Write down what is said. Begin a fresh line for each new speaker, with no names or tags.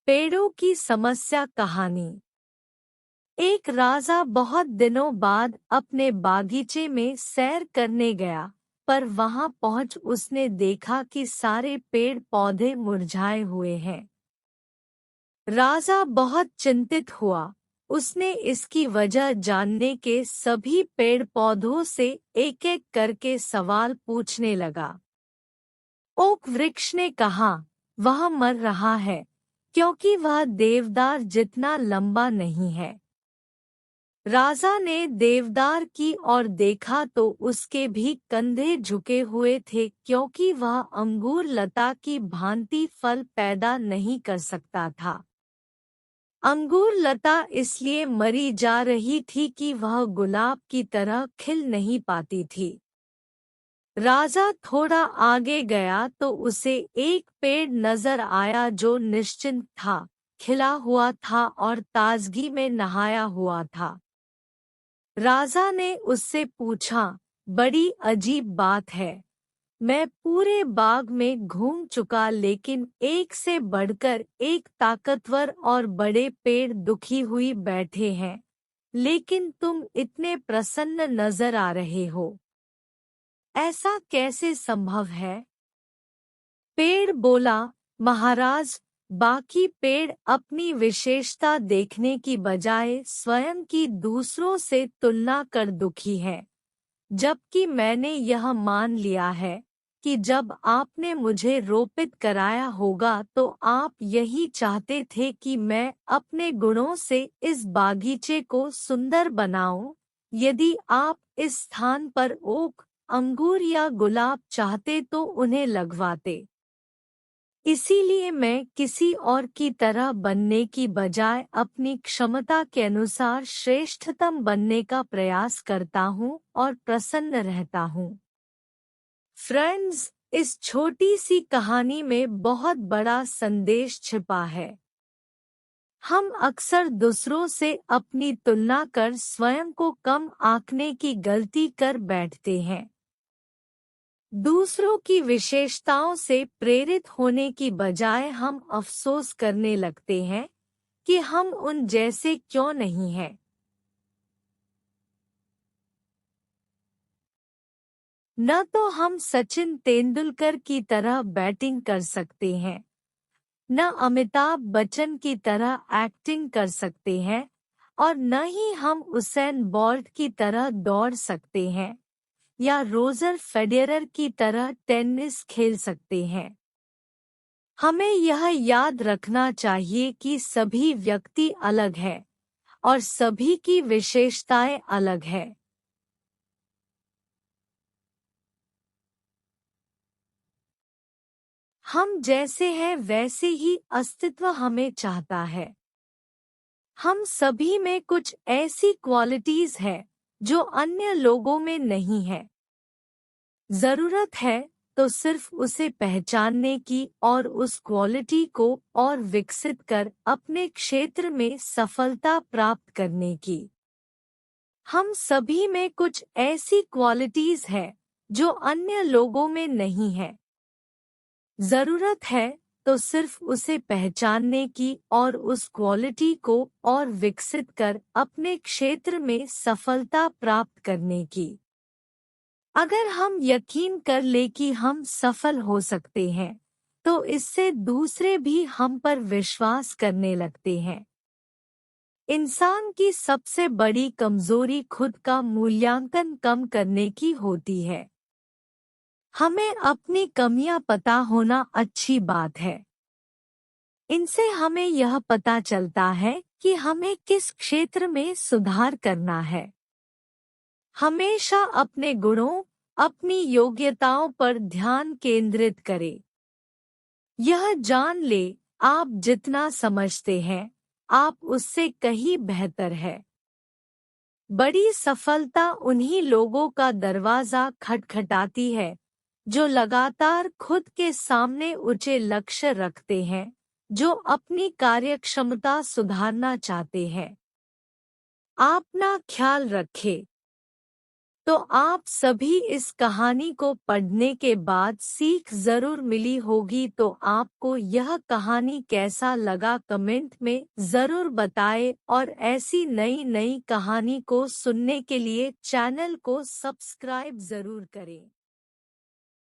पेड़ों की समस्या कहानी। एक राजा बहुत दिनों बाद अपने बागीचे में सैर करने गया, पर वहां पहुंच उसने देखा कि सारे पेड़ पौधे मुरझाए हुए हैं। राजा बहुत चिंतित हुआ। उसने इसकी वजह जानने के सभी पेड़ पौधों से एक-एक करके सवाल पूछने लगा। ओक वृक्ष ने कहा, वह मर रहा है क्योंकि वह देवदार जितना लंबा नहीं है। राजा ने देवदार की ओर देखा तो उसके भी कंधे झुके हुए थे क्योंकि वह अंगूर लता की भांति फल पैदा नहीं कर सकता था। अंगूर लता इसलिए मरी जा रही थी कि वह गुलाब की तरह खिल नहीं पाती थी। राजा थोड़ा आगे गया तो उसे एक पेड़ नजर आया जो निश्चिंत था, खिला हुआ था और ताजगी में नहाया हुआ था। राजा ने उससे पूछा, बड़ी अजीब बात है। मैं पूरे बाग में घूम चुका लेकिन एक से बढ़कर एक ताकतवर और बड़े पेड़ दुखी हुई बैठे हैं, लेकिन तुम इतने प्रसन्न नजर आ रहे हो। ऐसा कैसे संभव है? पेड़ बोला, महाराज, बाकी पेड़ अपनी विशेषता देखने की बजाय स्वयं की दूसरों से तुलना कर दुखी हैं, जबकि मैंने यह मान लिया है कि जब आपने मुझे रोपित कराया होगा तो आप यही चाहते थे कि मैं अपने गुणों से इस बागीचे को सुंदर बनाऊं। यदि आप इस स्थान पर ओक, अंगूर या गुलाब चाहते तो उन्हें लगवाते। इसीलिए मैं किसी और की तरह बनने की बजाय अपनी क्षमता के अनुसार श्रेष्ठतम बनने का प्रयास करता हूँ और प्रसन्न रहता हूँ। फ्रेंड्स, इस छोटी सी कहानी में बहुत बड़ा संदेश छिपा है। हम अक्सर दूसरों से अपनी तुलना कर स्वयं को कम आंकने की गलती कर बैठते हैं। दूसरों की विशेषताओं से प्रेरित होने की बजाय हम अफसोस करने लगते हैं कि हम उन जैसे क्यों नहीं हैं। न तो हम सचिन तेंदुलकर की तरह बैटिंग कर सकते हैं, न अमिताभ बच्चन की तरह एक्टिंग कर सकते हैं, और न ही हम उसेन बोल्ट की तरह दौड़ सकते हैं या रोजर फेडरर की तरह टेनिस खेल सकते हैं। हमें यह याद रखना चाहिए कि सभी व्यक्ति अलग हैं और सभी की विशेषताएं अलग हैं। हम जैसे हैं वैसे ही अस्तित्व हमें चाहता है। हम सभी में कुछ ऐसी क्वालिटीज हैं जो अन्य लोगों में नहीं है। जरूरत है तो सिर्फ उसे पहचानने की और उस क्वालिटी को और विकसित कर अपने क्षेत्र में सफलता प्राप्त करने की। हम सभी में कुछ ऐसी क्वालिटीज हैं जो अन्य लोगों में नहीं है। जरूरत है तो सिर्फ उसे पहचानने की और उस क्वालिटी को और विकसित कर अपने क्षेत्र में सफलता प्राप्त करने की। अगर हम यकीन कर ले कि हम सफल हो सकते हैं, तो इससे दूसरे भी हम पर विश्वास करने लगते हैं। इंसान की सबसे बड़ी कमजोरी खुद का मूल्यांकन कम करने की होती है। हमें अपनी कमियां पता होना अच्छी बात है। इनसे हमें यह पता चलता है कि हमें किस क्षेत्र में सुधार करना है। हमेशा अपने गुणों, अपनी योग्यताओं पर ध्यान केंद्रित करें। यह जान ले, आप जितना समझते हैं, आप उससे कहीं बेहतर है। बड़ी सफलता उन्हीं लोगों का दरवाजा खटखटाती है जो लगातार खुद के सामने ऊंचे लक्ष्य रखते हैं, जो अपनी कार्यक्षमता सुधारना चाहते हैं। अपना ख्याल रखें। तो आप सभी इस कहानी को पढ़ने के बाद सीख जरूर मिली होगी। तो आपको यह कहानी कैसा लगा कमेंट में जरूर बताएं और ऐसी नई नई कहानी को सुनने के लिए चैनल को सब्सक्राइब जरूर करें।